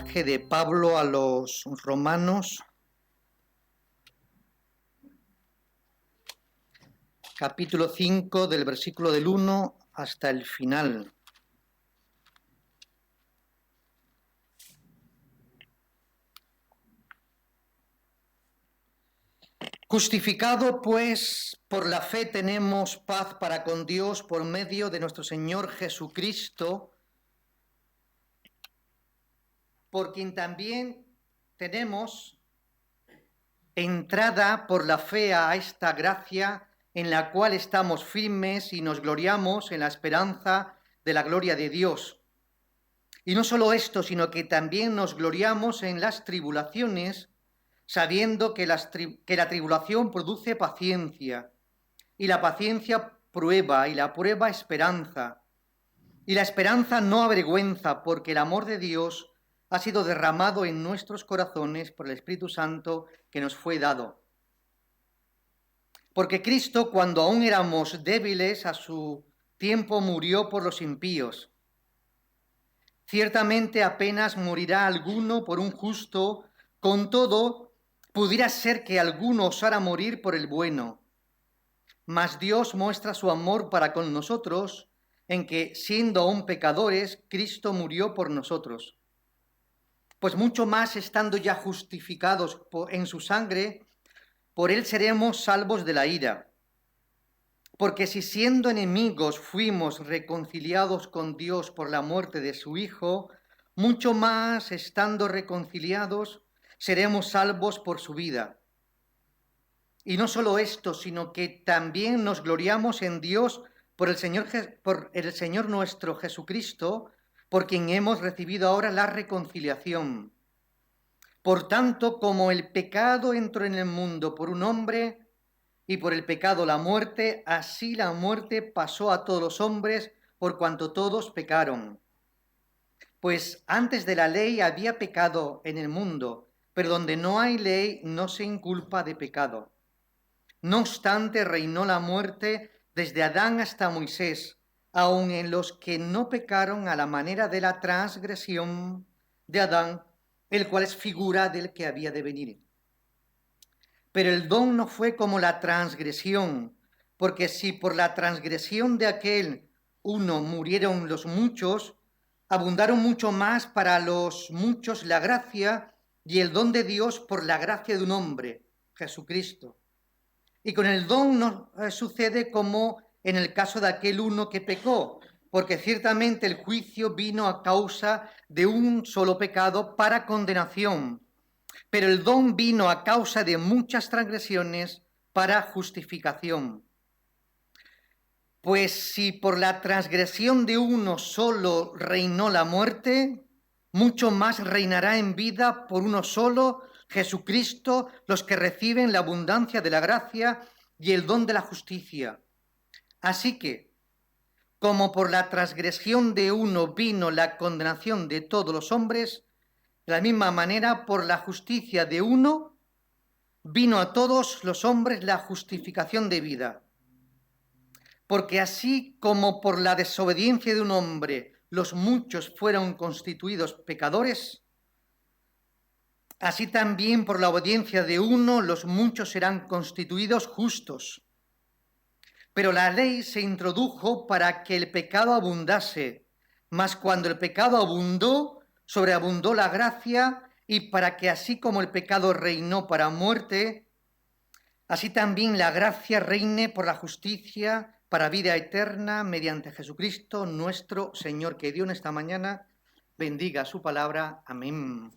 mensaje de Pablo a los romanos, capítulo 5, del versículo del 1 hasta el final. Justificado, pues, por la fe tenemos paz para con Dios por medio de nuestro Señor Jesucristo, por quien también tenemos entrada por la fe a esta gracia en la cual estamos firmes y nos gloriamos en la esperanza de la gloria de Dios. Y no solo esto, sino que también nos gloriamos en las tribulaciones, sabiendo que la tribulación produce paciencia, y la paciencia prueba, y la prueba esperanza, y la esperanza no avergüenza, porque el amor de Dios ha sido derramado en nuestros corazones por el Espíritu Santo que nos fue dado. Porque Cristo, cuando aún éramos débiles, a su tiempo murió por los impíos. Ciertamente apenas morirá alguno por un justo, con todo, pudiera ser que alguno osara morir por el bueno. Mas Dios muestra su amor para con nosotros, en que, siendo aún pecadores, Cristo murió por nosotros. Pues mucho más estando ya justificados en su sangre, por él seremos salvos de la ira. Porque si siendo enemigos fuimos reconciliados con Dios por la muerte de su Hijo, mucho más estando reconciliados seremos salvos por su vida. Y no solo esto, sino que también nos gloriamos en Dios por el Señor nuestro Jesucristo, por quien hemos recibido ahora la reconciliación. Por tanto, como el pecado entró en el mundo por un hombre, y por el pecado la muerte, así la muerte pasó a todos los hombres, por cuanto todos pecaron. Pues antes de la ley había pecado en el mundo, pero donde no hay ley no se inculpa de pecado. No obstante, reinó la muerte desde Adán hasta Moisés, aun en los que no pecaron a la manera de la transgresión de Adán, el cual es figura del que había de venir. Pero el don no fue como la transgresión, porque si por la transgresión de aquel uno murieron los muchos, abundaron mucho más para los muchos la gracia y el don de Dios por la gracia de un hombre, Jesucristo. Y con el don no sucede como en el caso de aquel uno que pecó, porque ciertamente el juicio vino a causa de un solo pecado para condenación, pero el don vino a causa de muchas transgresiones para justificación. Pues si por la transgresión de uno solo reinó la muerte, mucho más reinará en vida por uno solo, Jesucristo, los que reciben la abundancia de la gracia y el don de la justicia. Así que, como por la transgresión de uno vino la condenación de todos los hombres, de la misma manera, por la justicia de uno, vino a todos los hombres la justificación de vida. Porque así como por la desobediencia de un hombre los muchos fueron constituidos pecadores, así también por la obediencia de uno los muchos serán constituidos justos. Pero la ley se introdujo para que el pecado abundase, mas cuando el pecado abundó, sobreabundó la gracia, y para que así como el pecado reinó para muerte, así también la gracia reine por la justicia para vida eterna mediante Jesucristo nuestro Señor. Que Dios en esta mañana bendiga su palabra. Amén.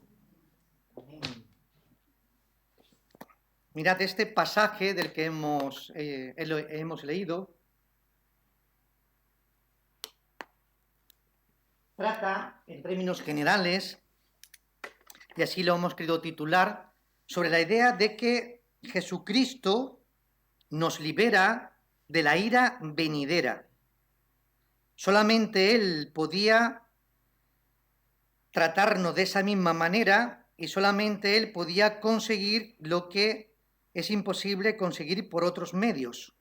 Mirad, este pasaje del que hemos leído trata, en términos generales, y así lo hemos querido titular, sobre la idea de que Jesucristo nos libera de la ira venidera. Solamente Él podía tratarnos de esa misma manera y solamente Él podía conseguir lo que es imposible conseguir por otros medios.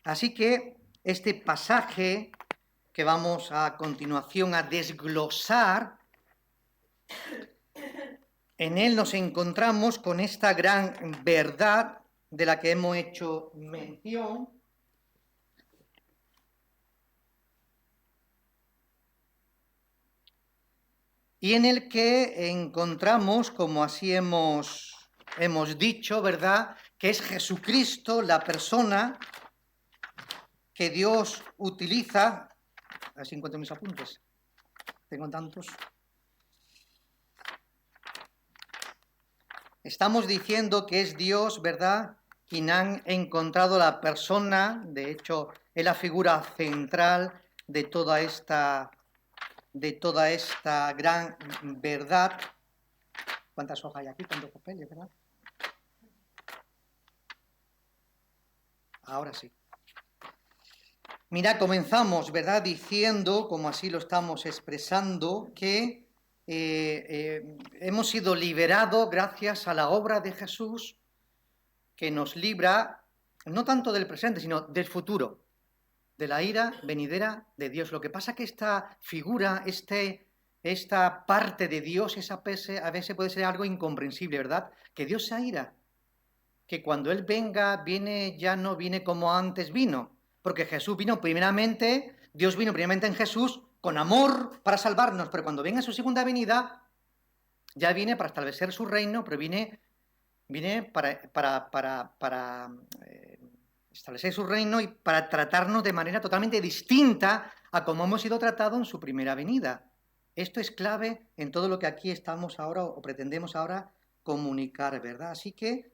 Así que este pasaje que vamos a continuación a desglosar en él nos encontramos con esta gran verdad de la que hemos hecho mención, y en el que encontramos, como así hemos dicho, ¿verdad?, que es Jesucristo la persona que Dios utiliza. A ver si encuentro mis apuntes. Tengo tantos. Estamos diciendo que es Dios, ¿verdad?, quien han encontrado la persona, de hecho, es la figura central de toda esta gran verdad. ¿Cuántas hojas hay aquí? ¿Cuántos papeles, verdad? Ahora sí. Mira, comenzamos, ¿verdad?, diciendo, como así lo estamos expresando, que hemos sido liberados gracias a la obra de Jesús, que nos libra no tanto del presente, sino del futuro, de la ira venidera de Dios. Lo que pasa es que esta figura, esta parte de Dios, a veces puede ser algo incomprensible, ¿verdad? Que Dios se aira, que cuando Él venga, ya no viene como antes vino, porque Jesús vino primeramente, Dios vino primeramente en Jesús con amor para salvarnos, pero cuando venga su segunda venida, ya viene para establecer su reino, pero viene para establecer su reino y para tratarnos de manera totalmente distinta a como hemos sido tratados en su primera venida. Esto es clave en todo lo que aquí estamos ahora o pretendemos ahora comunicar, ¿verdad? Así que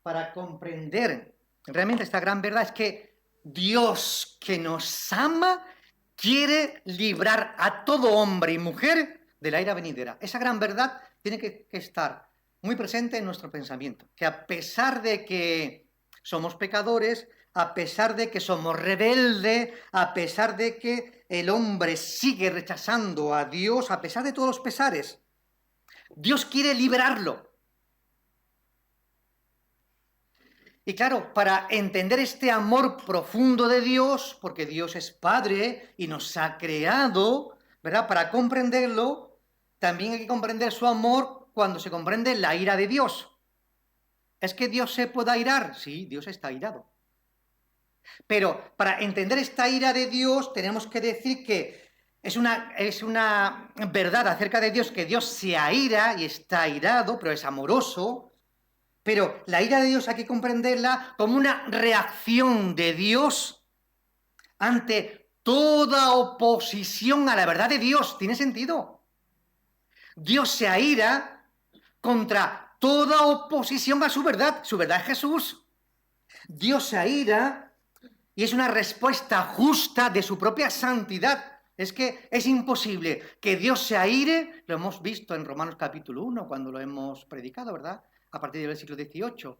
para comprender realmente esta gran verdad es que Dios, que nos ama, quiere librar a todo hombre y mujer de la ira venidera. Esa gran verdad tiene que estar muy presente en nuestro pensamiento, que a pesar de que somos pecadores, a pesar de que somos rebeldes, a pesar de que el hombre sigue rechazando a Dios, a pesar de todos los pesares, Dios quiere liberarlo. Y claro, para entender este amor profundo de Dios, porque Dios es Padre y nos ha creado, ¿verdad? Para comprenderlo, también hay que comprender su amor cuando se comprende la ira de Dios. ¿Es que Dios se puede airar? Sí, Dios está airado. Pero para entender esta ira de Dios tenemos que decir que es una verdad acerca de Dios, que Dios se aira y está airado, pero es amoroso. Pero la ira de Dios hay que comprenderla como una reacción de Dios ante toda oposición a la verdad de Dios. ¿Tiene sentido? Dios se aira contra toda oposición a su verdad. Su verdad es Jesús. Dios se aira y es una respuesta justa de su propia santidad. Es que es imposible que Dios se aire, lo hemos visto en Romanos capítulo 1 cuando lo hemos predicado, ¿verdad? A partir del versículo 18.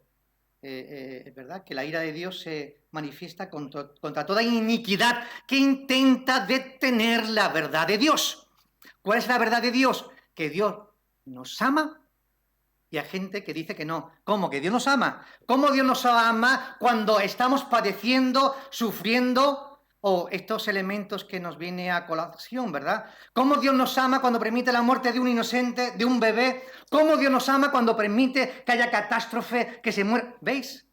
Es verdad que la ira de Dios se manifiesta contra toda iniquidad que intenta detener la verdad de Dios. ¿Cuál es la verdad de Dios? Que Dios nos ama y hay gente que dice que no. ¿Cómo? ¿Que Dios nos ama? ¿Cómo Dios nos ama cuando estamos padeciendo, sufriendo o estos elementos que nos viene a colación, ¿verdad? ¿Cómo Dios nos ama cuando permite la muerte de un inocente, de un bebé? ¿Cómo Dios nos ama cuando permite que haya catástrofe, que se muera? ¿Veis?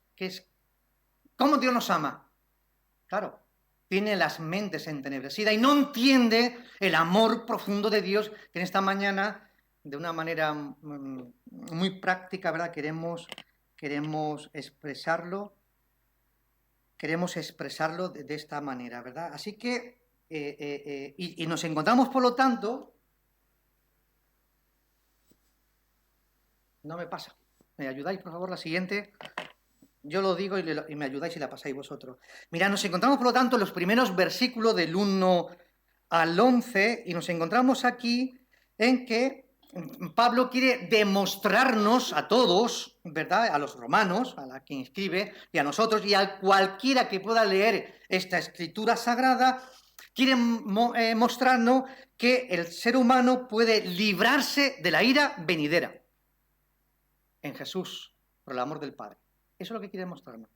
¿Cómo Dios nos ama? Claro, tiene las mentes entenebrecidas y no entiende el amor profundo de Dios que en esta mañana, de una manera muy práctica, ¿verdad? Queremos expresarlo. Queremos expresarlo de esta manera, ¿verdad? Así que, y nos encontramos, por lo tanto, no me pasa. ¿Me ayudáis, por favor, la siguiente? Yo lo digo y me ayudáis y la pasáis vosotros. Mirad, nos encontramos, por lo tanto, en los primeros versículos del 1 al 11, y nos encontramos aquí en que Pablo quiere demostrarnos a todos, ¿verdad?, a los romanos, a la quien escribe, y a nosotros, y a cualquiera que pueda leer esta escritura sagrada, quiere mostrarnos que el ser humano puede librarse de la ira venidera en Jesús, por el amor del Padre. Eso es lo que quiere mostrarnos.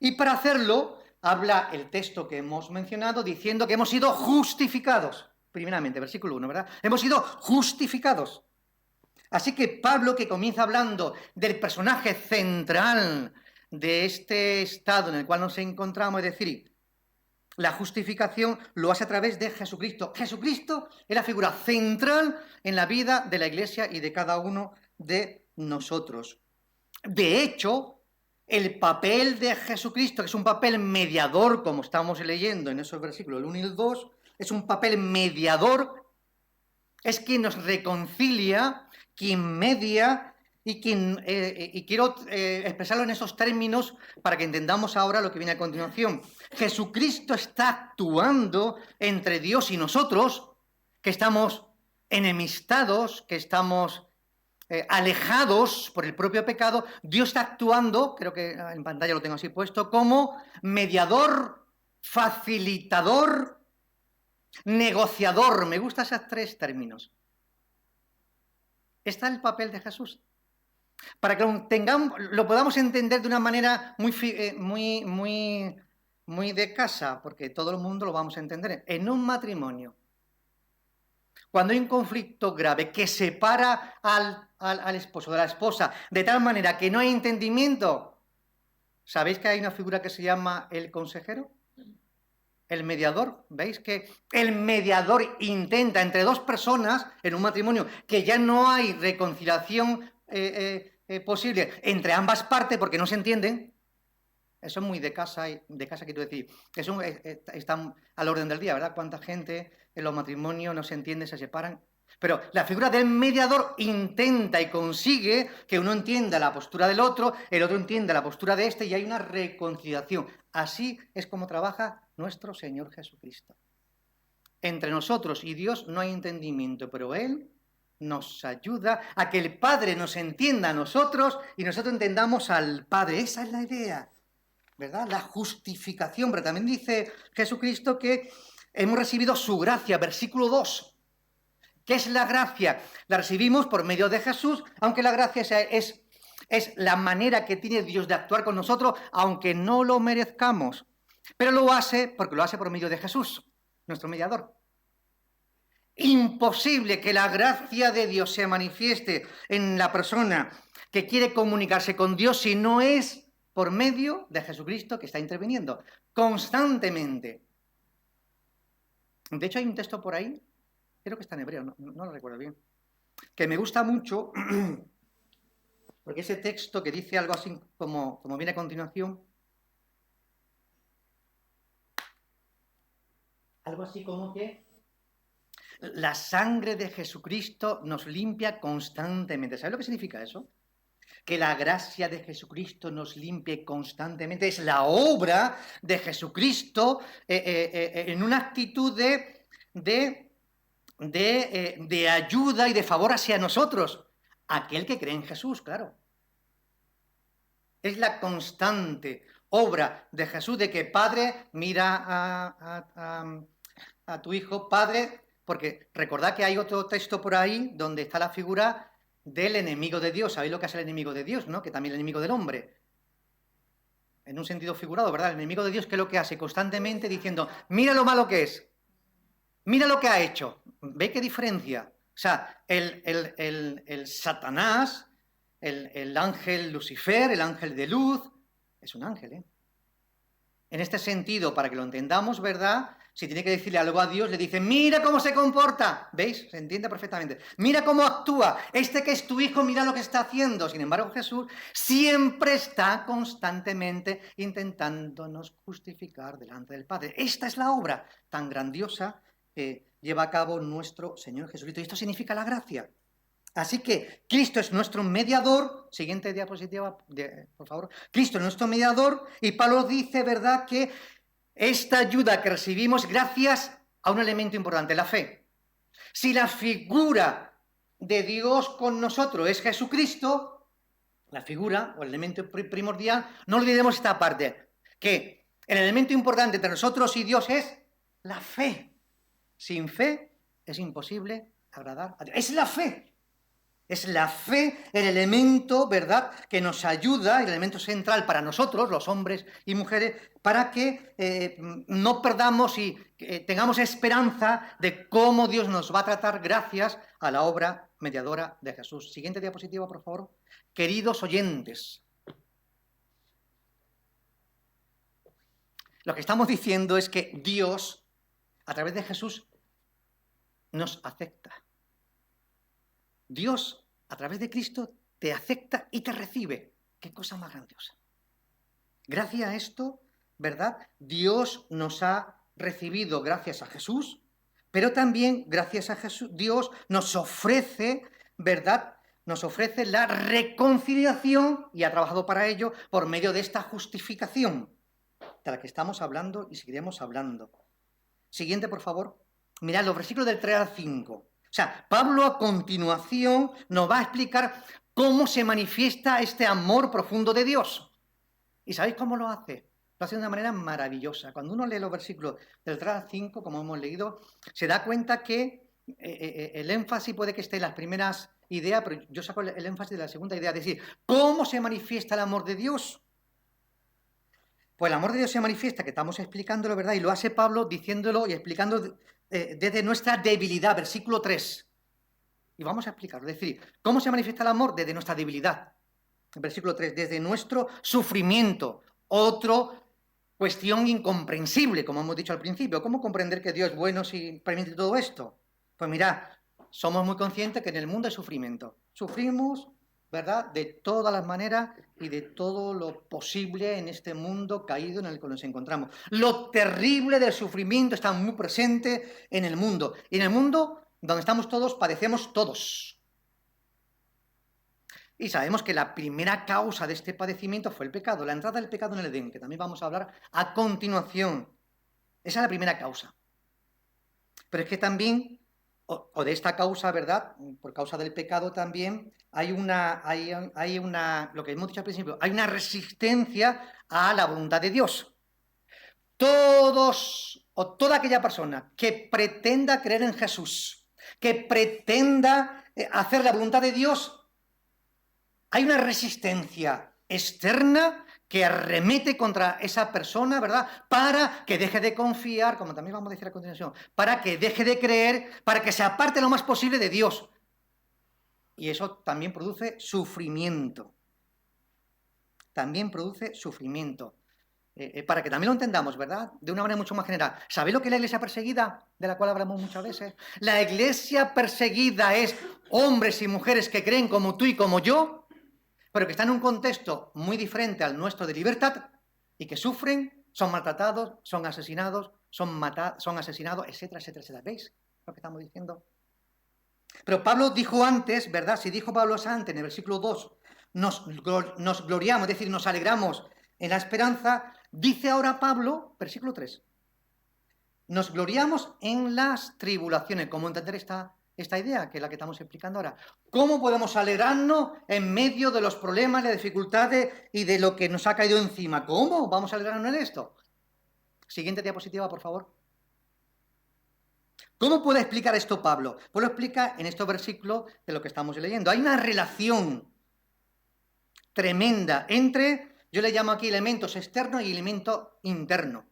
Y para hacerlo, habla el texto que hemos mencionado diciendo que hemos sido justificados. Primeramente, versículo 1, ¿verdad? Hemos sido justificados. Así que Pablo, que comienza hablando del personaje central de este estado en el cual nos encontramos, es decir, la justificación, lo hace a través de Jesucristo. Jesucristo es la figura central en la vida de la Iglesia y de cada uno de nosotros. De hecho, el papel de Jesucristo, que es un papel mediador, como estamos leyendo en esos versículos, el 1 y el 2, es un papel mediador, es quien nos reconcilia, quien media y quiero expresarlo en esos términos para que entendamos ahora lo que viene a continuación. Jesucristo está actuando entre Dios y nosotros, que estamos enemistados, que estamos alejados por el propio pecado. Dios está actuando, creo que en pantalla lo tengo así puesto, como mediador, facilitador, negociador. Me gustan esos tres términos. Este es el papel de Jesús. Para que lo podamos entender de una manera muy de casa, porque todo el mundo lo vamos a entender. En un matrimonio, cuando hay un conflicto grave que separa al esposo de la esposa de tal manera que no hay entendimiento, ¿sabéis que hay una figura que se llama el consejero? El mediador. ¿Veis que el mediador intenta entre dos personas en un matrimonio que ya no hay reconciliación posible entre ambas partes porque no se entienden? Eso es muy de casa, quiero decir. Eso está al orden del día, ¿verdad? Cuánta gente en los matrimonios no se entiende, se separan. Pero la figura del mediador intenta y consigue que uno entienda la postura del otro, el otro entienda la postura de este y hay una reconciliación. Así es como trabaja nuestro Señor Jesucristo. Entre nosotros y Dios no hay entendimiento, pero Él nos ayuda a que el Padre nos entienda a nosotros y nosotros entendamos al Padre. Esa es la idea, ¿verdad? La justificación. Pero también dice Jesucristo que hemos recibido su gracia, versículo 2. ¿Qué es la gracia? La recibimos por medio de Jesús, aunque la gracia es la manera que tiene Dios de actuar con nosotros, aunque no lo merezcamos. Pero lo hace porque lo hace por medio de Jesús, nuestro mediador. Imposible que la gracia de Dios se manifieste en la persona que quiere comunicarse con Dios si no es por medio de Jesucristo que está interviniendo constantemente. De hecho, hay un texto por ahí, creo que está en hebreo, no lo recuerdo bien, que me gusta mucho, porque ese texto que dice algo así como viene a continuación, algo así como que la sangre de Jesucristo nos limpia constantemente. ¿Sabes lo que significa eso? Que la gracia de Jesucristo nos limpie constantemente. Es la obra de Jesucristo en una actitud de ayuda y de favor hacia nosotros. Aquel que cree en Jesús, claro. Es la constante obra de Jesús, de que Padre mira a tu Hijo, Padre, porque recordad que hay otro texto por ahí donde está la figura del enemigo de Dios. ¿Sabéis lo que es el enemigo de Dios, no? Que también el enemigo del hombre. En un sentido figurado, ¿verdad? El enemigo de Dios, ¿qué es lo que hace? Constantemente diciendo, mira lo malo que es. Mira lo que ha hecho. ¿Ve qué diferencia? O sea, el Satanás, el ángel Lucifer, el ángel de luz, es un ángel, ¿eh? En este sentido, para que lo entendamos, ¿verdad? Si tiene que decirle algo a Dios, le dice, mira cómo se comporta. ¿Veis? Se entiende perfectamente. Mira cómo actúa. Este que es tu hijo, mira lo que está haciendo. Sin embargo, Jesús siempre está constantemente intentándonos justificar delante del Padre. Esta es la obra tan grandiosa que lleva a cabo nuestro Señor Jesucristo. Y esto significa la gracia. Así que Cristo es nuestro mediador. Siguiente diapositiva, por favor. Cristo es nuestro mediador y Pablo dice, ¿verdad?, que esta ayuda que recibimos gracias a un elemento importante, la fe. Si la figura de Dios con nosotros es Jesucristo, la figura o el elemento primordial, no olvidemos esta parte, que el elemento importante entre nosotros y Dios es la fe. Sin fe es imposible agradar a Dios. Es la fe. Es la fe el elemento, ¿verdad?, que nos ayuda, el elemento central para nosotros, los hombres y mujeres, para que no perdamos y tengamos esperanza de cómo Dios nos va a tratar gracias a la obra mediadora de Jesús. Siguiente diapositiva, por favor. Queridos oyentes, lo que estamos diciendo es que Dios, a través de Jesús, nos acepta. Dios, a través de Cristo, te acepta y te recibe. ¡Qué cosa más grandiosa! Gracias a esto, ¿verdad? Dios nos ha recibido gracias a Jesús, pero también gracias a Jesús, Dios nos ofrece, ¿verdad? Nos ofrece la reconciliación y ha trabajado para ello por medio de esta justificación de la que estamos hablando y seguiremos hablando. Siguiente, por favor. Mirad los versículos del 3 al 5. O sea, Pablo a continuación nos va a explicar cómo se manifiesta este amor profundo de Dios. ¿Y sabéis cómo lo hace? Lo hace de una manera maravillosa. Cuando uno lee los versículos del 3 al 5, como hemos leído, se da cuenta que el énfasis puede que esté en las primeras ideas, pero yo saco el énfasis de la segunda idea, es decir, ¿cómo se manifiesta el amor de Dios? Pues el amor de Dios se manifiesta, que estamos explicándolo, ¿verdad? Y lo hace Pablo diciéndolo y explicando desde nuestra debilidad, versículo 3. Y vamos a explicarlo, es decir, ¿cómo se manifiesta el amor? Desde nuestra debilidad. Versículo 3, desde nuestro sufrimiento. Otra cuestión incomprensible, como hemos dicho al principio. ¿Cómo comprender que Dios es bueno si permite todo esto? Pues mirad, somos muy conscientes que en el mundo hay sufrimiento. Sufrimos, ¿verdad?, de todas las maneras y de todo lo posible en este mundo caído en el que nos encontramos. Lo terrible del sufrimiento está muy presente en el mundo. Y en el mundo donde estamos todos, padecemos todos. Y sabemos que la primera causa de este padecimiento fue el pecado, la entrada del pecado en el Edén, que también vamos a hablar a continuación. Esa es la primera causa. Pero es que también, o de esta causa, ¿verdad?, por causa del pecado también, hay una, lo que hemos dicho al principio, hay una resistencia a la voluntad de Dios. Todos o toda aquella persona que pretenda creer en Jesús, que pretenda hacer la voluntad de Dios, hay una resistencia externa que arremete contra esa persona, ¿verdad?, para que deje de confiar, como también vamos a decir a continuación, para que deje de creer, para que se aparte lo más posible de Dios. Y eso también produce sufrimiento. También produce sufrimiento. Para que también lo entendamos, ¿verdad?, de una manera mucho más general. ¿Sabéis lo que es la iglesia perseguida, de la cual hablamos muchas veces? La iglesia perseguida es hombres y mujeres que creen como tú y como yo, pero que están en un contexto muy diferente al nuestro de libertad y que sufren, son maltratados, son asesinados, son asesinados, etcétera, etcétera, etcétera. ¿Veis lo que estamos diciendo? Pero Pablo dijo antes, ¿verdad? Si dijo Pablo antes, en el versículo 2, nos gloriamos, es decir, nos alegramos en la esperanza, dice ahora Pablo, versículo 3, nos gloriamos en las tribulaciones. ¿Cómo entender esta idea, que es la que estamos explicando ahora? ¿Cómo podemos alegrarnos en medio de los problemas, las dificultades y de lo que nos ha caído encima? ¿Cómo vamos a alegrarnos en esto? Siguiente diapositiva, por favor. ¿Cómo puede explicar esto Pablo? Pues lo explica en estos versículos de lo que estamos leyendo. Hay una relación tremenda entre, yo le llamo aquí elementos externos y elementos internos.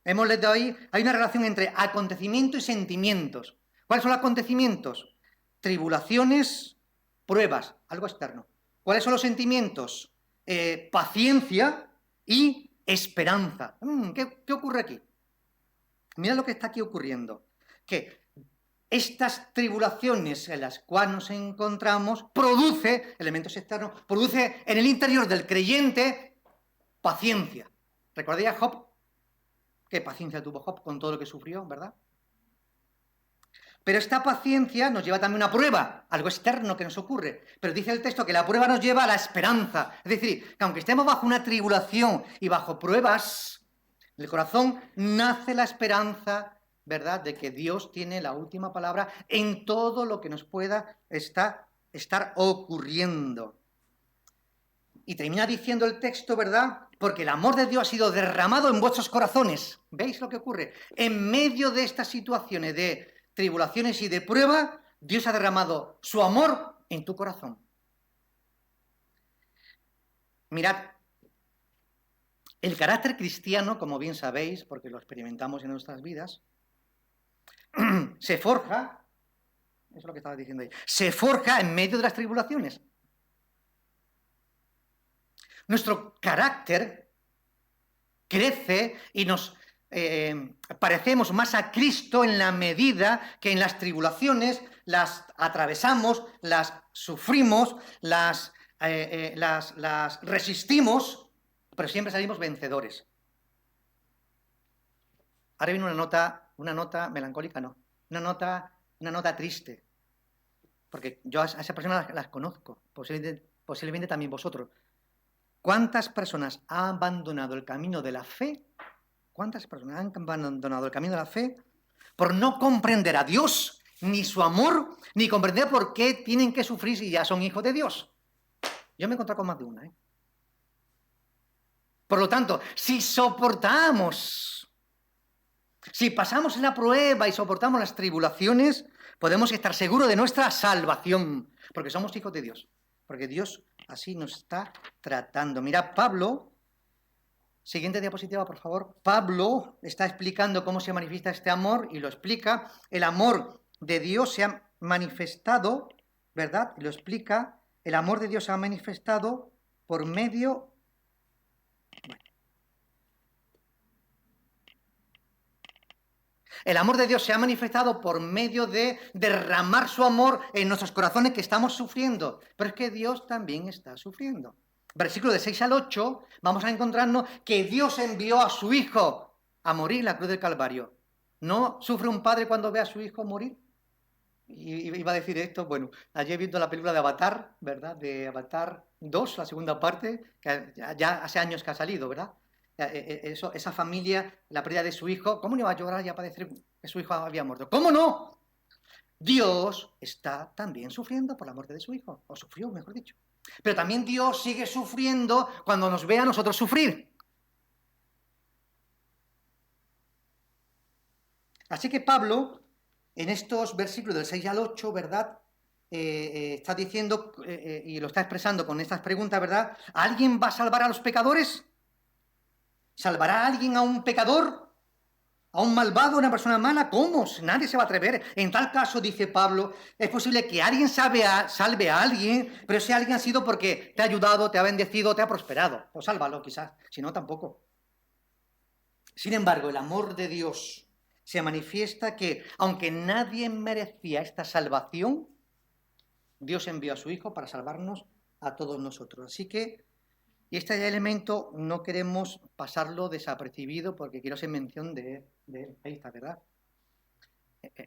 Hemos leído ahí, hay una relación entre acontecimiento y sentimientos. ¿Cuáles son los acontecimientos? Tribulaciones, pruebas, algo externo. ¿Cuáles son los sentimientos? Paciencia y esperanza. ¿Qué ocurre aquí? Mira lo que está aquí ocurriendo. Que estas tribulaciones en las cuales nos encontramos produce elementos externos, produce en el interior del creyente paciencia. ¿Recordáis a Job? Qué paciencia tuvo Job con todo lo que sufrió, ¿verdad? Pero esta paciencia nos lleva también a una prueba, algo externo que nos ocurre. Pero dice el texto que la prueba nos lleva a la esperanza. Es decir, que aunque estemos bajo una tribulación y bajo pruebas, en el corazón nace la esperanza, ¿verdad?, de que Dios tiene la última palabra en todo lo que nos pueda estar ocurriendo. Y termina diciendo el texto, ¿verdad?, porque el amor de Dios ha sido derramado en vuestros corazones. ¿Veis lo que ocurre? En medio de estas situaciones de tribulaciones y de prueba, Dios ha derramado su amor en tu corazón. Mirad, el carácter cristiano, como bien sabéis, porque lo experimentamos en nuestras vidas, se forja Eso es lo que estaba diciendo ahí. Se forja en medio de las tribulaciones. Nuestro carácter crece y nos parecemos más a Cristo en la medida que en las tribulaciones las atravesamos, las sufrimos, las resistimos, pero siempre salimos vencedores. Ahora viene una nota melancólica, no, una nota triste, porque yo a esas personas las conozco, posiblemente también vosotros. ¿Cuántas personas han abandonado el camino de la fe? ¿Cuántas personas han abandonado el camino de la fe por no comprender a Dios, ni su amor, ni comprender por qué tienen que sufrir si ya son hijos de Dios? Yo me he encontrado con más de una. Por lo tanto, si soportamos, si pasamos la prueba y soportamos las tribulaciones, podemos estar seguros de nuestra salvación, porque somos hijos de Dios, porque Dios así nos está tratando. Mira, Pablo... Siguiente diapositiva, por favor. Pablo está explicando cómo se manifiesta este amor y lo explica. El amor de Dios se ha manifestado, ¿verdad? Y lo explica. El amor de Dios se ha manifestado por medio... El amor de Dios se ha manifestado por medio de derramar su amor en nuestros corazones que estamos sufriendo. Pero es que Dios también está sufriendo. Versículo de 6 al 8, vamos a encontrarnos que Dios envió a su Hijo a morir en la cruz del Calvario. ¿No sufre un padre cuando ve a su hijo morir? Y iba a decir esto, bueno, ayer viendo la película de Avatar, ¿verdad? De Avatar 2, la segunda parte, que ya hace años que ha salido, ¿verdad? Esa familia, la pérdida de su hijo, ¿cómo no iba a llorar y a padecer que su hijo había muerto? ¿Cómo no? Dios está también sufriendo por la muerte de su hijo, o sufrió, mejor dicho. Pero también Dios sigue sufriendo cuando nos ve a nosotros sufrir. Así que Pablo, en estos versículos del 6 al 8, ¿verdad? Está diciendo, y lo está expresando con estas preguntas, ¿verdad? ¿Alguien va a salvar a los pecadores? ¿Salvará a alguien a un pecador? ¿A un malvado, a una persona mala? ¿Cómo? Nadie se va a atrever. En tal caso, dice Pablo, es posible que alguien salve a alguien, pero ese alguien ha sido porque te ha ayudado, te ha bendecido, te ha prosperado. O sálvalo, quizás. Si no, tampoco. Sin embargo, el amor de Dios se manifiesta que, aunque nadie merecía esta salvación, Dios envió a su Hijo para salvarnos a todos nosotros. Así que, y este elemento no queremos pasarlo desapercibido porque quiero hacer mención de ahí está, ¿verdad?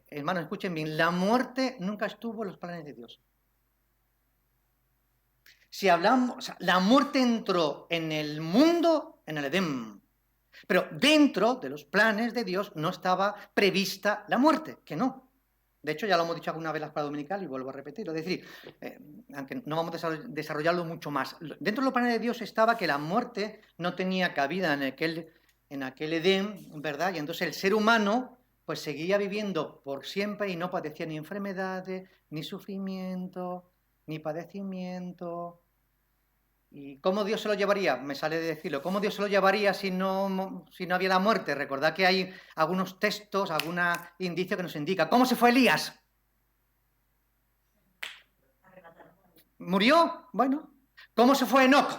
Hermanos, escuchen bien, la muerte nunca estuvo en los planes de Dios. Si hablamos, o sea, la muerte entró en el mundo, en el Edén, pero dentro de los planes de Dios no estaba prevista la muerte, que no. De hecho, ya lo hemos dicho alguna vez en la escuela dominical y vuelvo a repetirlo. Es decir, aunque no vamos a desarrollarlo mucho más, dentro de los planes de Dios estaba que la muerte no tenía cabida en aquel Edén, ¿verdad? Y entonces el ser humano pues seguía viviendo por siempre y no padecía ni enfermedades, ni sufrimiento, ni padecimiento. ¿Y cómo Dios se lo llevaría? Me sale de decirlo. ¿Cómo Dios se lo llevaría si no había la muerte? Recordad que hay algunos textos, algún indicio que nos indica. ¿Cómo se fue Elías? ¿Murió? Bueno. ¿Cómo se fue Enoc?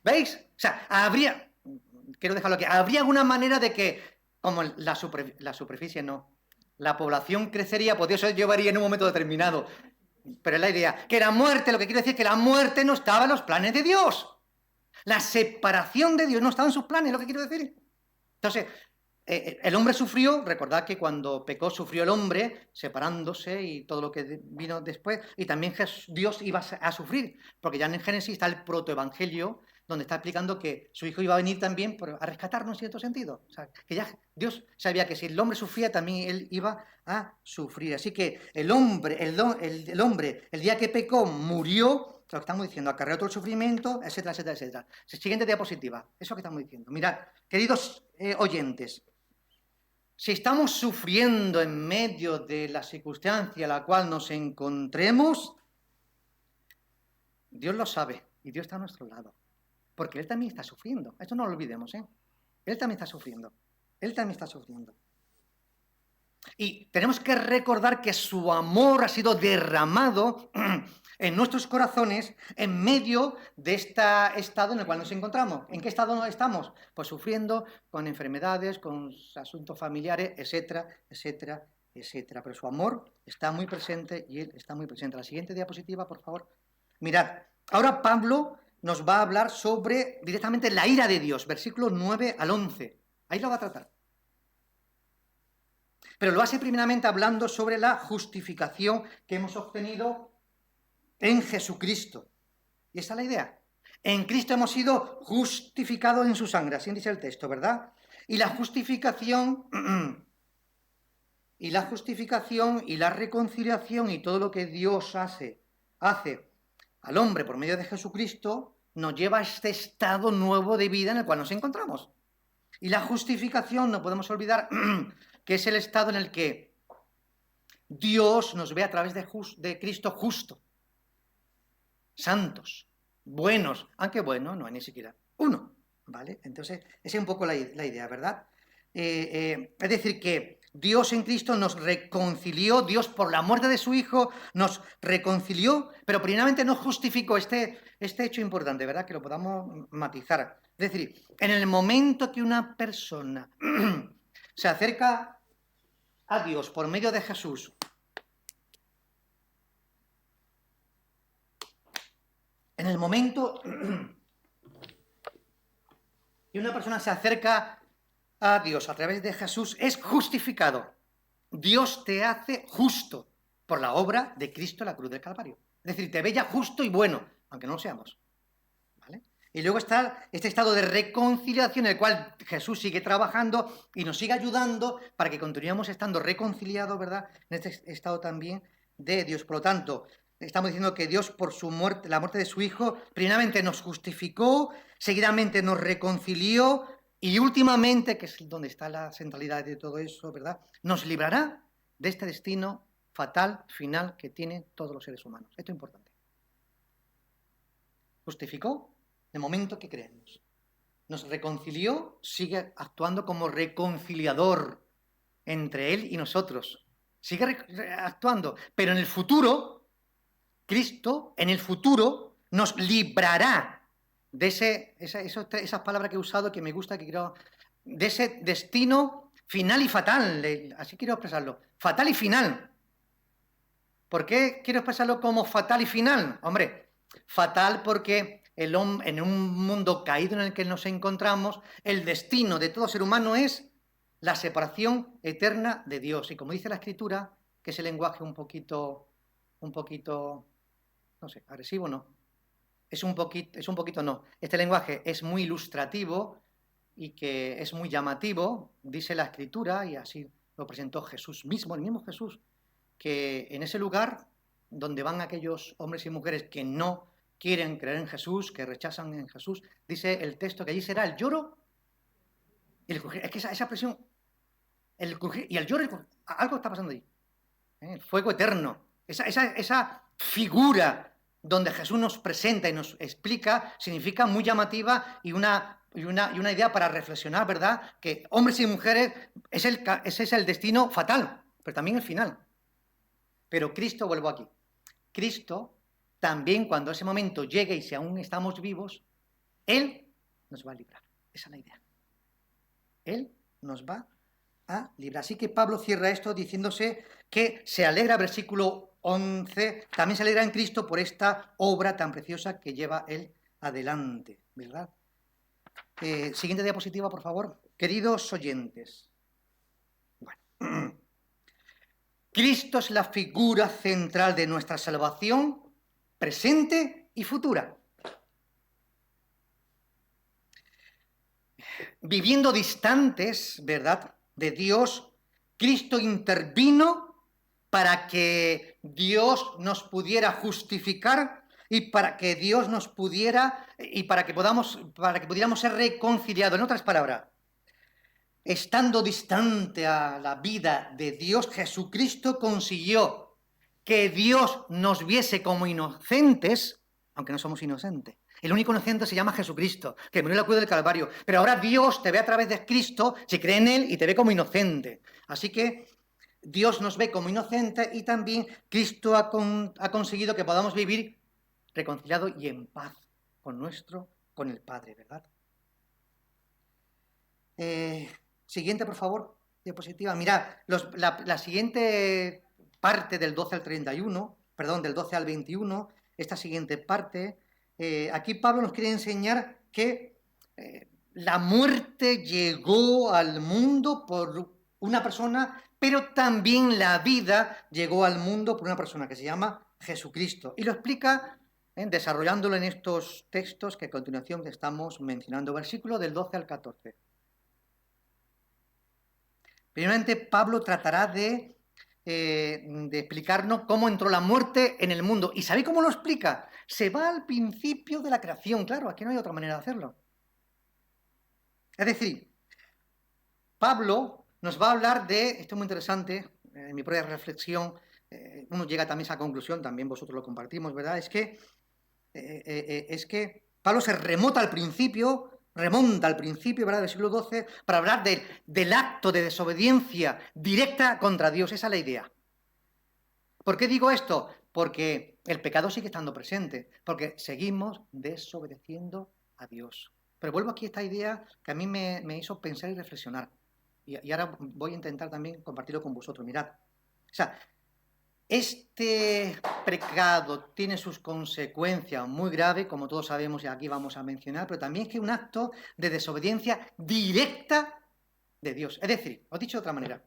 ¿Veis? O sea, quiero dejarlo aquí, habría alguna manera de que, como la superficie no, la población crecería, pues Dios se lo llevaría en un momento determinado. Pero es la idea, que la muerte, lo que quiero decir es que la muerte no estaba en los planes de Dios. La separación de Dios no estaba en sus planes, es lo que quiero decir. Entonces, el hombre sufrió, recordad que cuando pecó sufrió el hombre, separándose y todo lo que vino después, y también Dios iba a sufrir, porque ya en Génesis está el protoevangelio, donde está explicando que su hijo iba a venir también a rescatarnos en cierto sentido. O sea, que ya Dios sabía que si el hombre sufría, también él iba a sufrir. Así que el hombre, el día que pecó, murió, lo que estamos diciendo, acarreó todo el sufrimiento, etcétera, etcétera, etcétera. Siguiente diapositiva, eso que estamos diciendo. Mirad, queridos oyentes, si estamos sufriendo en medio de la circunstancia en la cual nos encontremos, Dios lo sabe y Dios está a nuestro lado. Porque Él también está sufriendo. Esto no lo olvidemos, ¿eh? Él también está sufriendo. Él también está sufriendo. Y tenemos que recordar que su amor ha sido derramado en nuestros corazones en medio de este estado en el cual nos encontramos. ¿En qué estado estamos? Pues sufriendo con enfermedades, con asuntos familiares, etcétera, etcétera, etcétera. Pero su amor está muy presente y Él está muy presente. La siguiente diapositiva, por favor. Mirad, ahora Pablo nos va a hablar sobre directamente la ira de Dios, versículos 9 al 11. Ahí lo va a tratar. Pero lo hace primeramente hablando sobre la justificación que hemos obtenido en Jesucristo. Y esa es la idea. En Cristo hemos sido justificados en su sangre, así dice el texto, ¿verdad? Y la justificación y la reconciliación y todo lo que Dios hace al hombre por medio de Jesucristo nos lleva a este estado nuevo de vida en el cual nos encontramos. Y la justificación, no podemos olvidar, que es el estado en el que Dios nos ve a través de Cristo justo, santos, buenos, aunque bueno, no hay ni siquiera uno, ¿vale? Entonces, esa es un poco la idea, ¿verdad? Es decir, que Dios en Cristo nos reconcilió, Dios por la muerte de su Hijo nos reconcilió, pero primeramente nos justificó este hecho importante, ¿verdad? Que lo podamos matizar. Es decir, en el momento que una persona se acerca a Dios por medio de Jesús, en el momento que una persona se acerca a Dios a través de Jesús, es justificado. Dios te hace justo por la obra de Cristo en la cruz del Calvario. Es decir, te ve ya justo y bueno, aunque no lo seamos. ¿Vale? Y luego está este estado de reconciliación en el cual Jesús sigue trabajando y nos sigue ayudando para que continuemos estando reconciliados, ¿verdad? En este estado también de Dios. Por lo tanto, estamos diciendo que Dios por su muerte, la muerte de su Hijo, primeramente nos justificó, seguidamente nos reconcilió y últimamente, que es donde está la centralidad de todo eso, ¿verdad? Nos librará de este destino fatal, final que tienen todos los seres humanos. Esto es importante. Justificó el momento que creemos. Nos reconcilió, sigue actuando como reconciliador entre Él y nosotros. Sigue actuando, pero en el futuro, Cristo, en el futuro, nos librará de esas palabras que he usado que me gusta, que quiero, de ese destino final y fatal, así quiero expresarlo, fatal y final. ¿Por qué quiero expresarlo como fatal y final? Hombre, fatal porque en un mundo caído en el que nos encontramos, el destino de todo ser humano es la separación eterna de Dios. Y como dice la Escritura, que ese lenguaje un poquito, no sé, agresivo, no. Es un poquito no. Este lenguaje es muy ilustrativo y que es muy llamativo, dice la Escritura, y así lo presentó Jesús mismo, el mismo Jesús, que en ese lugar donde van aquellos hombres y mujeres que no quieren creer en Jesús, que rechazan en Jesús, dice el texto que allí será el lloro y el crujir. Es que esa expresión, el crujir y el lloro, algo está pasando ahí. El fuego eterno, esa figura donde Jesús nos presenta y nos explica, significa muy llamativa y una idea para reflexionar, ¿verdad? Que hombres y mujeres, ese es el destino fatal, pero también el final. Pero Cristo, vuelvo aquí, Cristo también cuando ese momento llegue y si aún estamos vivos, Él nos va a librar. Esa es la idea. Él nos va a librar. Así que Pablo cierra esto diciéndose que se alegra, versículo 11, también se alegra en Cristo por esta obra tan preciosa que lleva Él adelante, ¿verdad? Siguiente diapositiva, por favor. Queridos oyentes. Bueno. Cristo es la figura central de nuestra salvación presente y futura. Viviendo distantes, ¿verdad?, de Dios, Cristo intervino para que Dios nos pudiera justificar y para que Dios nos pudiera y para que pudiéramos ser reconciliados. En otras palabras, estando distante a la vida de Dios, Jesucristo consiguió que Dios nos viese como inocentes, aunque no somos inocentes. El único inocente se llama Jesucristo, que murió en la cruz del Calvario. Pero ahora Dios te ve a través de Cristo, se cree en Él y te ve como inocente. Así que Dios nos ve como inocentes y también Cristo ha conseguido que podamos vivir reconciliados y en paz con el Padre, ¿verdad? Siguiente, por favor, diapositiva. Mirad, la siguiente parte del 12 al 31, perdón, del 12 al 21, esta siguiente parte, aquí Pablo nos quiere enseñar que la muerte llegó al mundo por una persona, pero también la vida llegó al mundo por una persona que se llama Jesucristo. Y lo explica desarrollándolo en estos textos que a continuación estamos mencionando, versículo del 12 al 14. Primeramente, Pablo tratará de explicarnos cómo entró la muerte en el mundo. ¿Y sabéis cómo lo explica? Se va al principio de la creación. Claro, aquí no hay otra manera de hacerlo. Es decir, Pablo nos va a hablar de, esto es muy interesante, en mi propia reflexión, uno llega también a esa conclusión, también vosotros lo compartimos, ¿verdad? Es que Pablo se remonta al principio, ¿verdad?, del siglo XII, para hablar del acto de desobediencia directa contra Dios. Esa es la idea. ¿Por qué digo esto? Porque el pecado sigue estando presente, porque seguimos desobedeciendo a Dios. Pero vuelvo aquí a esta idea que a mí me hizo pensar y reflexionar. Y ahora voy a intentar también compartirlo con vosotros. Mirad. O sea, este pecado tiene sus consecuencias muy graves, como todos sabemos y aquí vamos a mencionar, pero también es que es un acto de desobediencia directa de Dios. Es decir, os he dicho de otra manera,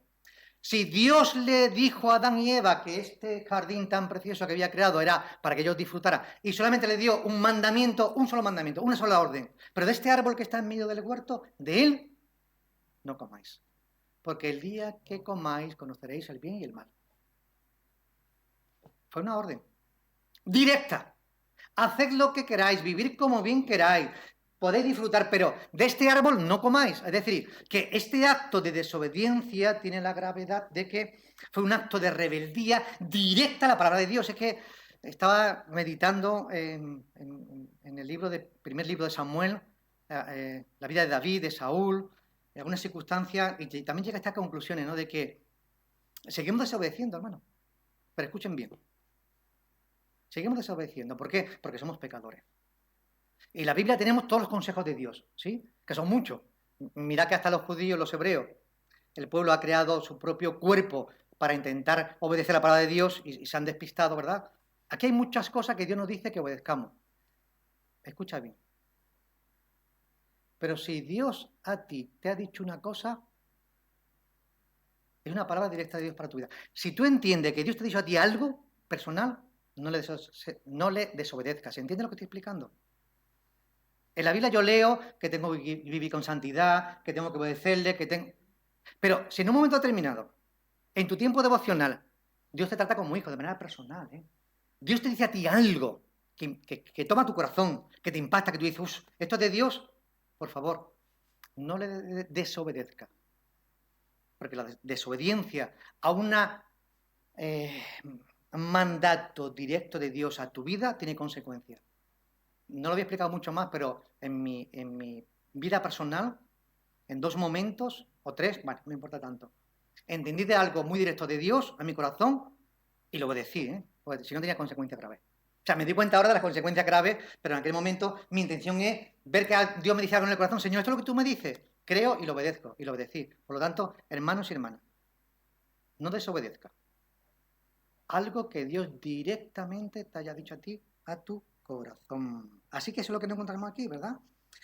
si Dios le dijo a Adán y Eva que este jardín tan precioso que había creado era para que ellos disfrutaran, y solamente le dio un mandamiento, un solo mandamiento, una sola orden, pero de este árbol que está en medio del huerto, de él no comáis, porque el día que comáis conoceréis el bien y el mal. Fue una orden directa. Haced lo que queráis, vivir como bien queráis, podéis disfrutar, pero de este árbol no comáis. Es decir, que este acto de desobediencia tiene la gravedad de que fue un acto de rebeldía directa a la palabra de Dios. Es que estaba meditando en el primer libro de Samuel, la vida de David, de Saúl, en algunas circunstancias, y también llega a estas conclusiones, ¿no?, de que seguimos desobedeciendo, hermano. Pero escuchen bien. Seguimos desobedeciendo. ¿Por qué? Porque somos pecadores. Y en la Biblia tenemos todos los consejos de Dios, ¿sí? Que son muchos. Mirad que hasta los judíos, los hebreos, el pueblo ha creado su propio cuerpo para intentar obedecer la palabra de Dios y se han despistado, ¿verdad? Aquí hay muchas cosas que Dios nos dice que obedezcamos. Escucha bien. Pero si Dios a ti te ha dicho una cosa, es una palabra directa de Dios para tu vida. Si tú entiendes que Dios te ha dicho a ti algo personal, no le desobedezcas. ¿Se entiende lo que estoy explicando? En la Biblia yo leo que tengo que vivir con santidad, que tengo que obedecerle, Pero si en un momento determinado, en tu tiempo devocional, Dios te trata como hijo de manera personal, Dios te dice a ti algo que toma tu corazón, que te impacta, que tú dices, esto es de Dios, por favor, no le desobedezca. Porque la desobediencia a un mandato directo de Dios a tu vida tiene consecuencias. No lo había explicado mucho más, pero en mi vida personal, en 2 momentos, o 3, bueno, no me importa tanto, entendí de algo muy directo de Dios a mi corazón y lo obedecí, porque si no tenía consecuencias graves. O sea, me di cuenta ahora de las consecuencias graves, pero en aquel momento mi intención es ver que Dios me dice algo en el corazón, Señor, esto es lo que tú me dices, creo y lo obedezco, y lo obedecí. Por lo tanto, hermanos y hermanas, no desobedezca algo que Dios directamente te haya dicho a ti, a tu corazón. Así que eso es lo que nos encontramos aquí, ¿verdad?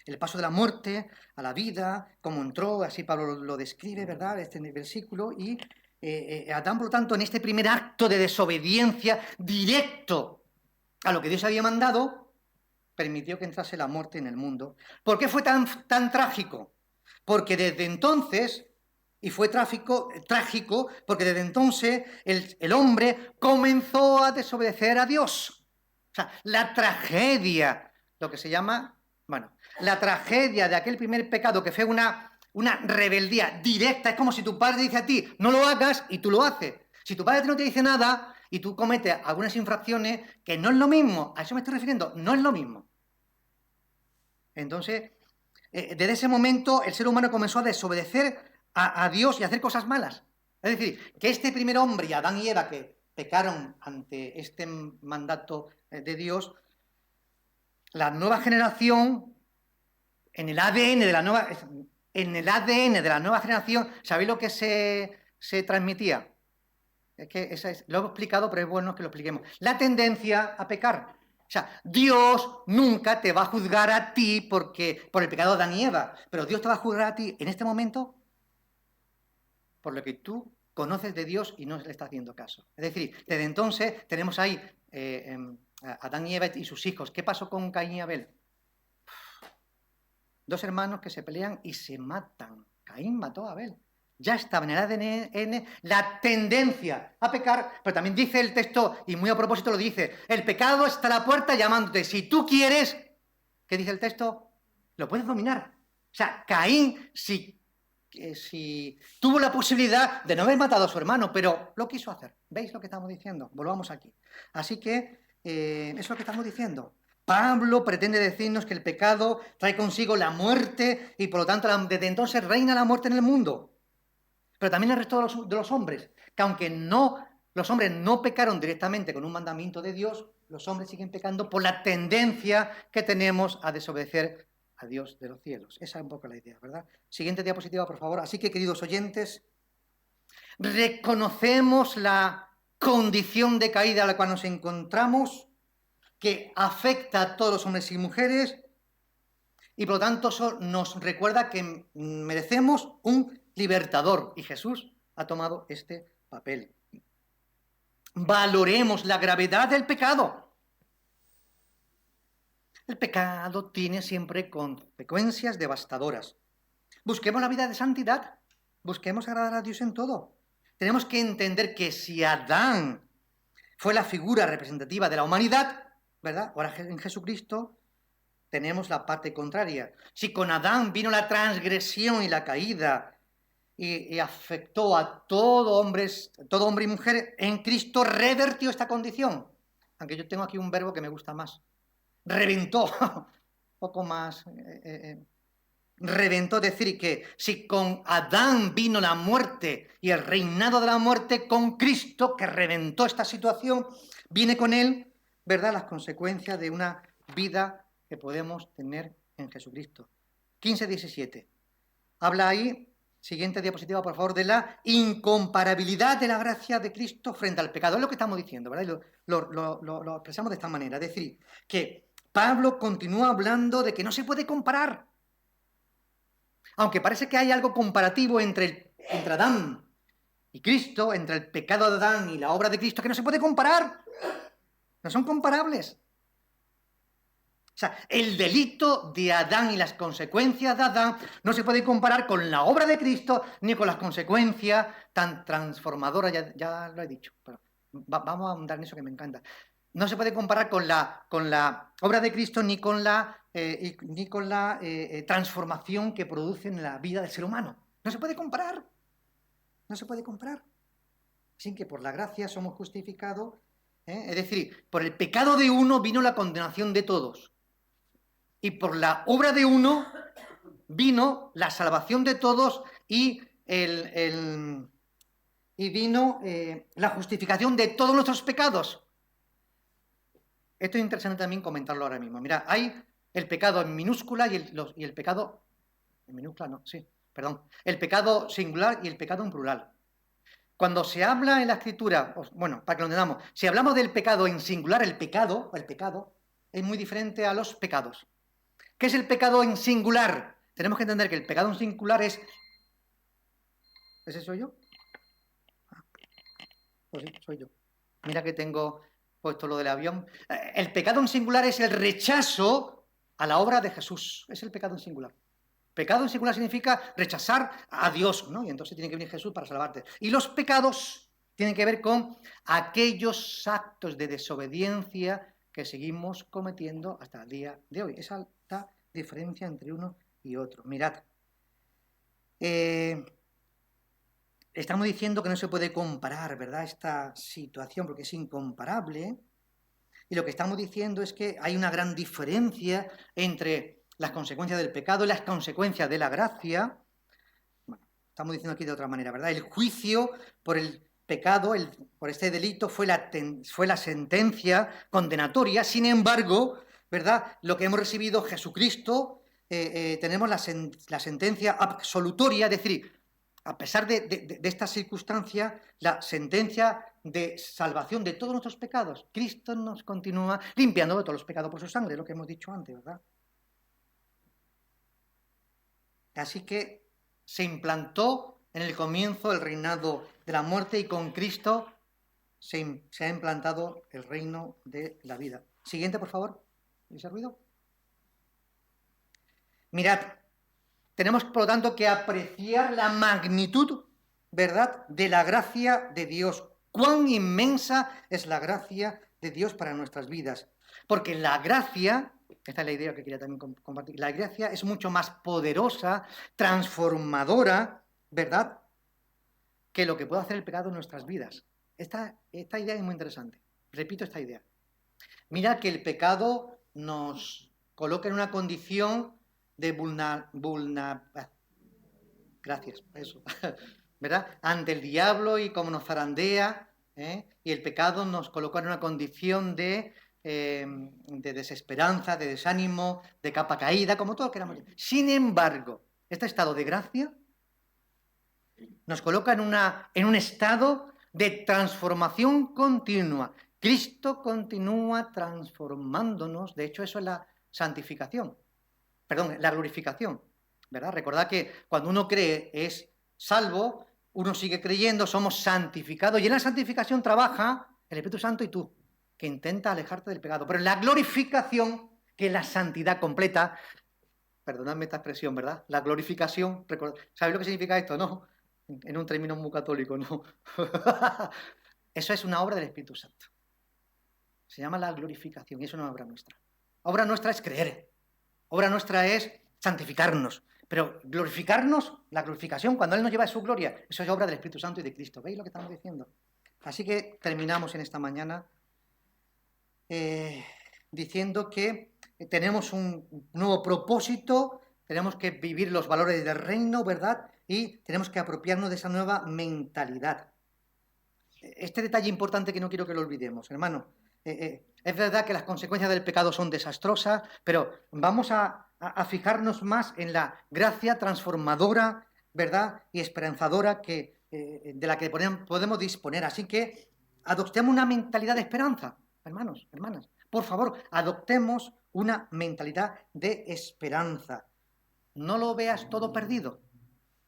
El paso de la muerte a la vida, cómo entró, así Pablo lo describe, ¿verdad?, este versículo, y Adán, por lo tanto, en este primer acto de desobediencia directo a lo que Dios había mandado, permitió que entrase la muerte en el mundo. ¿Por qué fue tan trágico? Porque desde entonces, y fue trágico porque desde entonces el hombre comenzó a desobedecer a Dios. O sea, la tragedia, lo que se llama, la tragedia de aquel primer pecado que fue una rebeldía directa, es como si tu padre dice a ti, no lo hagas, y tú lo haces. Si tu padre no te dice nada y tú cometes algunas infracciones, que no es lo mismo, a eso me estoy refiriendo, no es lo mismo. Entonces, desde ese momento el ser humano comenzó a desobedecer a Dios y a hacer cosas malas. Es decir, que este primer hombre y Adán y Eva que pecaron ante este mandato de Dios, la nueva generación, en el ADN de la nueva generación, ¿sabéis lo que se transmitía? Es que lo hemos explicado, pero es bueno que lo expliquemos. La tendencia a pecar. O sea, Dios nunca te va a juzgar a ti por el pecado de Adán y Eva, pero Dios te va a juzgar a ti en este momento por lo que tú conoces de Dios y no le estás haciendo caso. Es decir, desde entonces tenemos ahí a Adán y Eva y sus hijos. ¿Qué pasó con Caín y Abel? Dos hermanos que se pelean y se matan. Caín mató a Abel. Ya estaba en el ADN la tendencia a pecar, pero también dice el texto, y muy a propósito lo dice, el pecado está a la puerta llamándote. Si tú quieres, ¿qué dice el texto? Lo puedes dominar. O sea, Caín, si tuvo la posibilidad de no haber matado a su hermano, pero lo quiso hacer. ¿Veis lo que estamos diciendo? Volvamos aquí. Así que es lo que estamos diciendo. Pablo pretende decirnos que el pecado trae consigo la muerte y por lo tanto desde entonces reina la muerte en el mundo. Pero también el resto de los hombres, que aunque los hombres no pecaron directamente con un mandamiento de Dios, los hombres siguen pecando por la tendencia que tenemos a desobedecer a Dios de los cielos. Esa es un poco la idea, ¿verdad? Siguiente diapositiva, por favor. Así que, queridos oyentes, reconocemos la condición de caída a la cual nos encontramos, que afecta a todos los hombres y mujeres, y por lo tanto eso nos recuerda que merecemos un libertador, y Jesús ha tomado este papel. Valoremos la gravedad del pecado. El pecado tiene siempre consecuencias devastadoras. Busquemos la vida de santidad, busquemos agradar a Dios en todo. Tenemos que entender que si Adán fue la figura representativa de la humanidad, ¿verdad? Ahora en Jesucristo tenemos la parte contraria. Si con Adán vino la transgresión y la caída y afectó a todo hombre y mujer, en Cristo revertió esta condición. Aunque yo tengo aquí un verbo que me gusta más. Reventó, un poco más. Reventó, decir que si con Adán vino la muerte y el reinado de la muerte, con Cristo, que reventó esta situación, viene con él, ¿verdad?, las consecuencias de una vida que podemos tener en Jesucristo. 15:17. Habla ahí, siguiente diapositiva, por favor, de la incomparabilidad de la gracia de Cristo frente al pecado. Es lo que estamos diciendo, ¿verdad? Y lo expresamos de esta manera. Es decir, que Pablo continúa hablando de que no se puede comparar. Aunque parece que hay algo comparativo entre Adán y Cristo, entre el pecado de Adán y la obra de Cristo, que no se puede comparar. No son comparables. O sea, el delito de Adán y las consecuencias de Adán no se puede comparar con la obra de Cristo ni con las consecuencias tan transformadoras, ya lo he dicho, pero vamos a ahondar en eso que me encanta. No se puede comparar con la obra de Cristo ni con la transformación que produce en la vida del ser humano. No se puede comparar. No se puede comparar. Sin que por la gracia somos justificados. Es decir, por el pecado de uno vino la condenación de todos. Y por la obra de uno vino la salvación de todos y vino la justificación de todos nuestros pecados. Esto es interesante también comentarlo ahora mismo. Mira, hay el pecado en minúscula y el pecado... En minúscula no, sí, perdón. El pecado singular y el pecado en plural. Cuando se habla en la Escritura, bueno, para que lo entendamos, si hablamos del pecado en singular, el pecado es muy diferente a los pecados. ¿Qué es el pecado en singular? Tenemos que entender que el pecado en singular es... ¿Ese soy yo? Pues sí, soy yo. Mira que tengo puesto lo del avión. El pecado en singular es el rechazo a la obra de Jesús. Es el pecado en singular. Pecado en singular significa rechazar a Dios, ¿no? Y entonces tiene que venir Jesús para salvarte. Y los pecados tienen que ver con aquellos actos de desobediencia que seguimos cometiendo hasta el día de hoy. Esa es la diferencia entre uno y otro. Mirad. Estamos diciendo que no se puede comparar, ¿verdad?, esta situación, porque es incomparable. Y lo que estamos diciendo es que hay una gran diferencia entre las consecuencias del pecado y las consecuencias de la gracia. Bueno, estamos diciendo aquí de otra manera, ¿verdad? El juicio por el pecado, por este delito, fue la sentencia condenatoria. Sin embargo, ¿verdad? Lo que hemos recibido Jesucristo, tenemos la sentencia absolutoria, es decir, a pesar de esta circunstancia, la sentencia de salvación de todos nuestros pecados. Cristo nos continúa limpiando de todos los pecados por su sangre, lo que hemos dicho antes, ¿verdad? Así que se implantó en el comienzo el reinado de la muerte y con Cristo se ha implantado el reino de la vida. Siguiente, por favor. ¿Ese ruido? Mirad, tenemos por lo tanto que apreciar la magnitud, ¿verdad?, de la gracia de Dios. Cuán inmensa es la gracia de Dios para nuestras vidas. Porque la gracia, esta es la idea que quería también compartir, la gracia es mucho más poderosa, transformadora, ¿verdad?, que lo que puede hacer el pecado en nuestras vidas. Esta idea es muy interesante. Repito esta idea. Mira que el pecado nos coloca en una condición de gracias, eso, ¿verdad? Ante el diablo y cómo nos zarandea, y el pecado nos coloca en una condición de desesperanza, de desánimo, de capa caída, como todo queramos decir. Sin embargo, este estado de gracia nos coloca en un estado de transformación continua. Cristo continúa transformándonos, de hecho eso es la santificación, perdón, la glorificación, ¿verdad? Recordad que cuando uno cree es salvo, uno sigue creyendo, somos santificados, y en la santificación trabaja el Espíritu Santo y tú, que intenta alejarte del pecado. Pero en la glorificación, que es la santidad completa, perdonadme esta expresión, ¿verdad? La glorificación, ¿sabéis lo que significa esto? No, en un término muy católico, no. Eso es una obra del Espíritu Santo. Se llama la glorificación y eso no es obra nuestra. Obra nuestra es creer. Obra nuestra es santificarnos. Pero glorificarnos, la glorificación, cuando Él nos lleva a su gloria, eso es obra del Espíritu Santo y de Cristo. ¿Veis lo que estamos diciendo? Así que terminamos en esta mañana diciendo que tenemos un nuevo propósito, tenemos que vivir los valores del reino, ¿verdad? Y tenemos que apropiarnos de esa nueva mentalidad. Este detalle importante que no quiero que lo olvidemos, hermano. Es verdad que las consecuencias del pecado son desastrosas, pero vamos a fijarnos más en la gracia transformadora, ¿verdad?, y esperanzadora de la que podemos disponer. Así que adoptemos una mentalidad de esperanza, hermanos, hermanas. Por favor, adoptemos una mentalidad de esperanza. No lo veas todo perdido.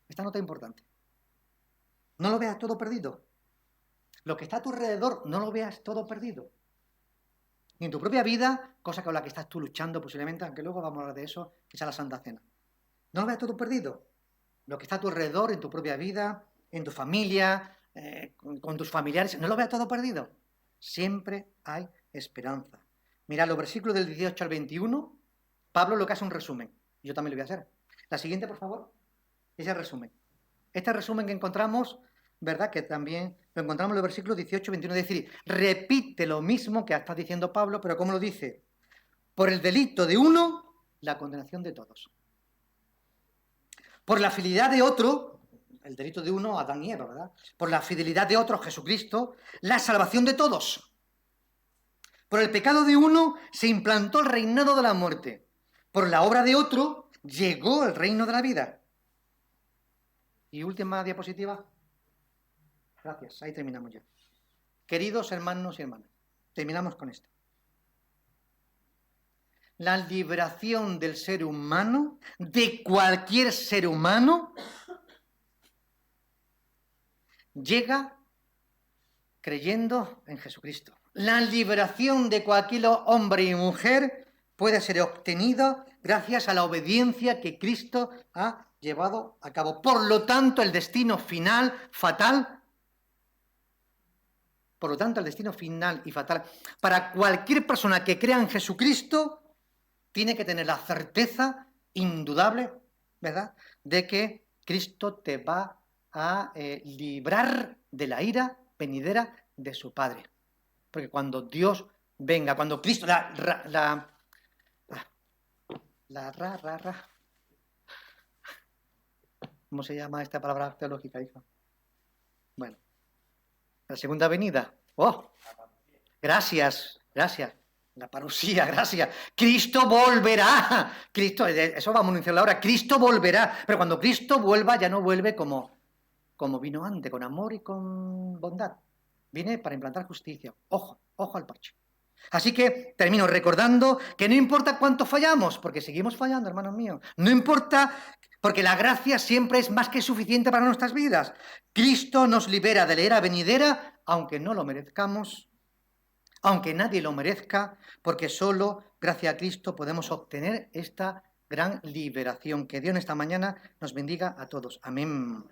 Esta nota es importante. No lo veas todo perdido. Lo que está a tu alrededor, no lo veas todo perdido. Ni en tu propia vida, cosa con la que estás tú luchando posiblemente, aunque luego vamos a hablar de eso, que es la Santa Cena. No lo veas todo perdido. Lo que está a tu alrededor, en tu propia vida, en tu familia, con tus familiares, no lo veas todo perdido. Siempre hay esperanza. Mirad los versículos del 18 al 21, Pablo lo que hace un resumen. Yo también lo voy a hacer. La siguiente, por favor, es el resumen. Este resumen que encontramos, ¿verdad?, que también lo encontramos en los versículos 18 y 21, es decir, repite lo mismo que está diciendo Pablo, pero ¿cómo lo dice? Por el delito de uno, la condenación de todos. Por la fidelidad de otro, el delito de uno, Adán y Eva, ¿verdad? Por la fidelidad de otro, Jesucristo, la salvación de todos. Por el pecado de uno se implantó el reinado de la muerte. Por la obra de otro llegó el reino de la vida. Y última diapositiva. Gracias, ahí terminamos ya. Queridos hermanos y hermanas, terminamos con esto. La liberación del ser humano, de cualquier ser humano, llega creyendo en Jesucristo. La liberación de cualquier hombre y mujer puede ser obtenida gracias a la obediencia que Cristo ha llevado a cabo. Por lo tanto, el destino final, fatal, y fatal para cualquier persona que crea en Jesucristo, tiene que tener la certeza indudable, ¿verdad?, de que Cristo te va a librar de la ira venidera de su Padre. Porque cuando Dios venga, cuando Cristo, ¿Cómo se llama esta palabra teológica, hijo? Bueno, la segunda venida. ¡Oh! Gracias, gracias. La parusía, gracias. Cristo volverá. Cristo, eso vamos a anunciarlo ahora. Cristo volverá. Pero cuando Cristo vuelva, ya no vuelve como vino antes, con amor y con bondad. Viene para implantar justicia. Ojo, ojo al parche. Así que termino recordando que no importa cuánto fallamos, porque seguimos fallando, hermanos míos. No importa, porque la gracia siempre es más que suficiente para nuestras vidas. Cristo nos libera de la era venidera, aunque no lo merezcamos, aunque nadie lo merezca, porque solo gracias a Cristo podemos obtener esta gran liberación. Que Dios en esta mañana nos bendiga a todos. Amén.